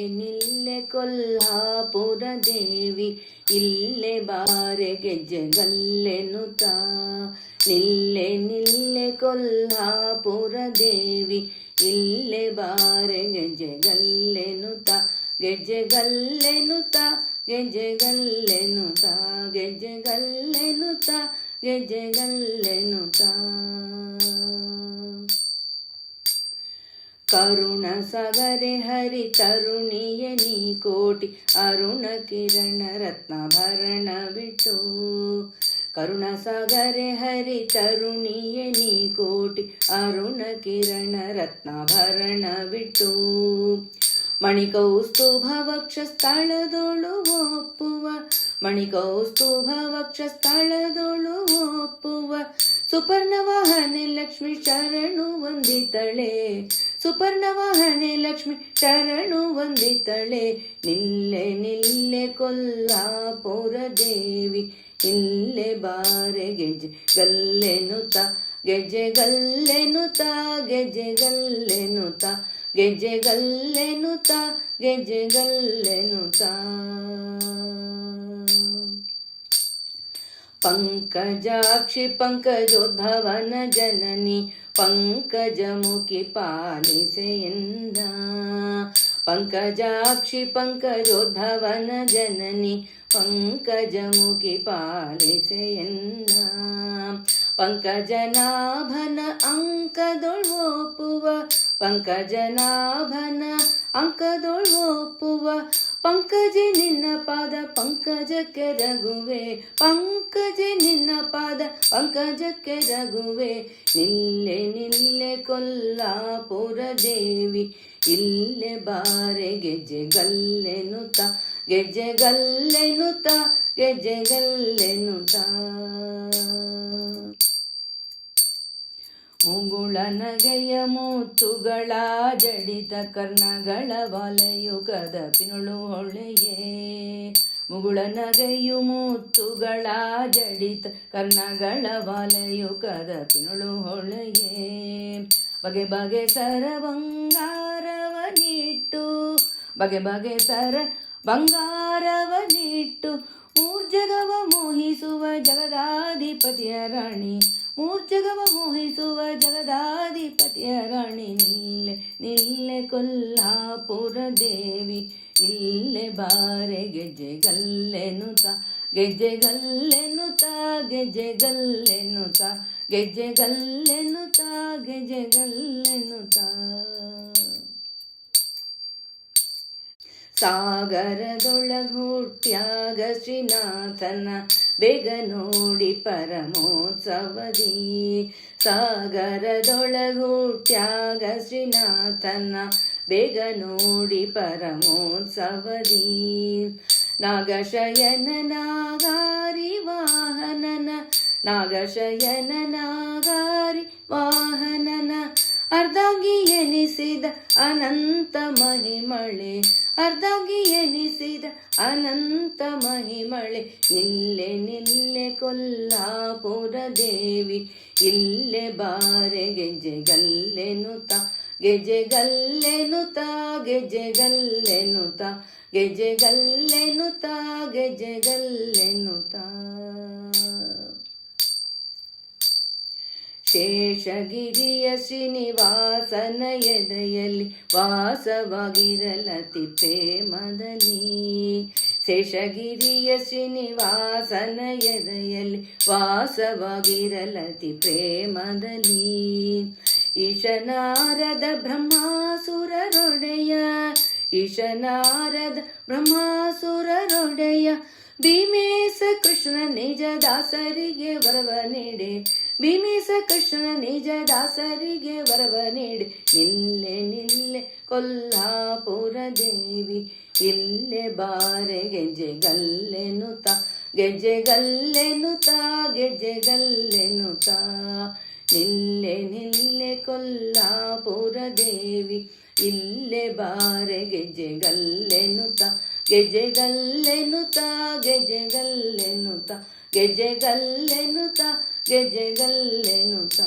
ನಿಲ್ಲೆ ಕೊಲ್ಹಾಪುರ ದೇವಿ ಇಲ್ಲೆ ಬಾರೆ ಗೆಜ್ಜೆಗಲ್ಲೆನುತ. ನಿಲ್ಲೆ ಕೊಲ್ಹಾಪುರ ದೇವಿ ಇಲ್ಲೆ ಬಾರೆ ಗೆಜ್ಜೆಗಲ್ಲೆನುತ. ಗೆಜ್ಜೆಗಲ್ಲೆನುತ ಗೆಜ್ಜೆಗಲ್ಲೆನುತ ಗೆಜ್ಜೆಗಲ್ಲೆನುತ ಗೆಜ್ಜೆಗಲ್ಲೆನುತ. ಕರುಣ ಸಗರೆ ಹರಿ ತರುಣಿಯ ನೀ ಕೋಟಿ ಅರುಣ ಕಿರಣ ರತ್ನಾಭರಣ ಬಿಟ್ಟು. ಕರುಣ ಸಾಗರೆ ಹರಿ ತರುಣಿಯ ನೀ ಕೋಟಿ ಅರುಣ ಕಿರಣ ರತ್ನಾಭರಣ ಬಿಟ್ಟು. ಮಣಿಕೌಸ್ತುಭ ವಕ್ಷ ಸ್ಥಳದೊಳು ಒಪ್ಪುವ ಮಣಿಕೌಸ್ತುಭ ವಕ್ಷ ಸ್ಥಳದೊಳು ಒಪ್ಪುವ. ಸುಪರ್ಣವಾಹನೆ ಲಕ್ಷ್ಮಿ ಶರಣು ವಂದಿತಳೆ. ಸುಪರ್ಣವಾಹನೆ ಲಕ್ಷ್ಮಿ ಶರಣು ವಂದಿತಳೆ. ನಿಲ್ಲೆ ಕೊಲ್ಹಾಪುರ ದೇವಿ ಇಲ್ಲೆ ಬಾರೆ ಗೆಜ್ಜೆಗಲ್ಲೆನುತ. ಗೆಜ್ಜೆಗಲ್ಲೆನುತ ಗೆಜ್ಜೆಗಲ್ಲೆನುತ ಗೆಜ್ಜೆಗಲ್ಲೆನುತ ಗೆಜ್ಜೆಗಲ್ಲೆನುತ. ಪಂಕಜಾಕ್ಷಿ ಪಂಕಜೋದ್ಭವನ ಜನನಿ ಪಂಕಜಮುಖಿ ಪಾಲಿಸೆಯನ್ನ. ಪಂಕಜಾಕ್ಷಿ ಪಂಕಜೋದ್ಭವನ ಜನನಿ ಪಂಕಜಮುಖಿ ಪಾಲಿಸೆಯನ್ನ. ಪಂಕಜನಾಭನ ಅಂಕದೊಳ್ವೊಪ್ಪುವ ಪಂಕಜನಾಭನ ಅಂಕದೊಳ್ವೊಪ್ಪುವ. ಪಂಕಜೆ ನಿನ್ನ ಪಾದ ಪಂಕಜಕ್ಕೆ ರಘುವೆ ಪಂಕಜೆ ನಿನ್ನ ಪಾದ ಪಂಕಜಕ್ಕೆ ರಘುವೆ. ನಿಲ್ಲೆ ಕೊಲ್ಹಾಪುರ ದೇವಿ ಇಲ್ಲೆ ಬಾರೆ ಗೆಜ್ಜೆಗಲ್ಲೆನುತ. ಗೆಜ್ಜೆಗಲ್ಲೆನುತ ಗೆಜ್ಜೆಗಲ್ಲೆನುತ. ಮುಗುಳ ನಗೆಯ ಮುತ್ತುಗಳ ಜಡಿತ ಕರ್ಣಗಳ ವಲಯುಗದ ಪಿನುಳು ಹೊಳೆಯೇ. ಮುಗುಳ ನಗೆಯು ಮುತ್ತುಗಳ ಜಡಿತ ಕರ್ಣಗಳ ವಲಯುಗದ ಪಿನುಳು ಹೊಳೆಯೇ. ಬಗೆ ಬಗೆ ಸರ ಬಂಗಾರವನಿಟ್ಟು ಬಗೆ ಬಗೆ ಸರ ಬಂಗಾರವನಿಟ್ಟು. ಮೂರ್ಜಗವ ಮೋಹಿಸುವ ಜಗದಾಧಿಪತಿಯ ರಾಣಿ ಮೂರ್ಜಗವ ಮೋಹಿಸುವ ಜಗದಾಧಿಪತಿಯ ರಾಣಿ. ನಿಲ್ಲೆ ಕೊಲ್ಹಾಪುರ ದೇವಿ ಇಲ್ಲೆ ಬಾರೆ ಗೆಜ್ಜೆಗಲ್ಲೆನುತ. ಗೆಜ್ಜೆಗಲ್ಲೆನುತ ಗೆಜ್ಜೆಗಲ್ಲೆನುತ ಗೆಜ್ಜೆಗಲ್ಲೆನುತ ಗೆಜ್ಜೆಗಲ್ಲೆನುತ. ಸಾಗರದೊಳಗುಟ್ಯಾಗ ಶ್ರೀನಾಥನ ಬೇಗ ನೋಡಿ ಪರಮೋತ್ಸವದಿ. ಸಾಗರದೊಳಗುಟ್ಯಾಗ ಶ್ರೀನಾಥನ ಬೇಗ ನೋಡಿ ಪರಮೋತ್ಸವದಿ. ನಾಗಶಯನ ನಾಗಾರಿ ವಾಹನನ ನಾಗಶಯನ ನಾಗಾರಿ ವಾಹನನ. ಅರ್ಧಾಂಗಿ ಎನಿಸಿದ ಅನಂತ ಮಹಿಮಳೆ ಅರ್ಧಾಂಗಿ ಎನಿಸಿದ ಅನಂತ ಮಹಿಮಳೆ. ನಿಲ್ಲೆ ಕೊಲ್ಹಾಪುರ ದೇವಿ ಇಲ್ಲೆ ಬಾರೆ ಗೆಜ್ಜೆಗಲ್ಲೆನುತ. ಗೆಜ್ಜೆಗಲ್ಲೆನುತ ಗೆಜ್ಜೆಗಲ್ಲೆನುತ ಗೆಜ್ಜೆಗಲ್ಲೆನುತ ಗೆಜ್ಜೆಗಲ್ಲೆನುತ. ಶೇಷಗಿರಿಯ ಶ್ರೀನಿವಾಸನ ಎದೆಯಲ್ಲಿ ವಾಸವಾಗಿರಲತಿ ಪ್ರೇಮದಲ್ಲಿ. ಶೇಷಗಿರಿಯ ಶ್ರೀನಿವಾಸನ ಎದೆಯಲ್ಲಿ ವಾಸವಾಗಿರಲತಿ ಪ್ರೇಮದಲ್ಲಿ. ಈಶನಾರದ ಬ್ರಹ್ಮಾಸುರರೊಡೆಯ ಈಶನಾರದ ಬ್ರಹ್ಮಾಸುರರೊಡೆಯ. ಭೀಮೇಶ ಕೃಷ್ಣ ನಿಜ ದಾಸರಿಗೆ ವರವ ನೀಡೆ ಭೀಮೇಶ ಕೃಷ್ಣ ನಿಜ ದಾಸರಿಗೆ ವರವ ನೀಡೆ. ನಿಲ್ಲೆ ಕೊಲ್ಹಾಪುರ ದೇವಿ ಇಲ್ಲೆ ಬಾರೆ ಗೆಜ್ಜೆಗಲ್ಲೆನುತ. ಗೆಜ್ಜೆಗಲ್ಲೆನುತ ಗೆಜ್ಜೆಗಲ್ಲೆನುತ. ನಿಲ್ಲೆ ಕೊಲ್ಹಾಪುರ ದೇವಿ ಇಲ್ಲೆ ಬಾರೆ ಗೆಜ್ಜೆಗಲ್ಲೆನುತ. ಗೆಜ್ಜೆಗಲ್ಲೆನುತ ಗೆಜ್ಜೆಗಲ್ಲೆನುತ ಗೆಜ್ಜೆಗಲ್ಲೆನುತ ಗೆಜ್ಜೆಗಲ್ಲೆನುತ.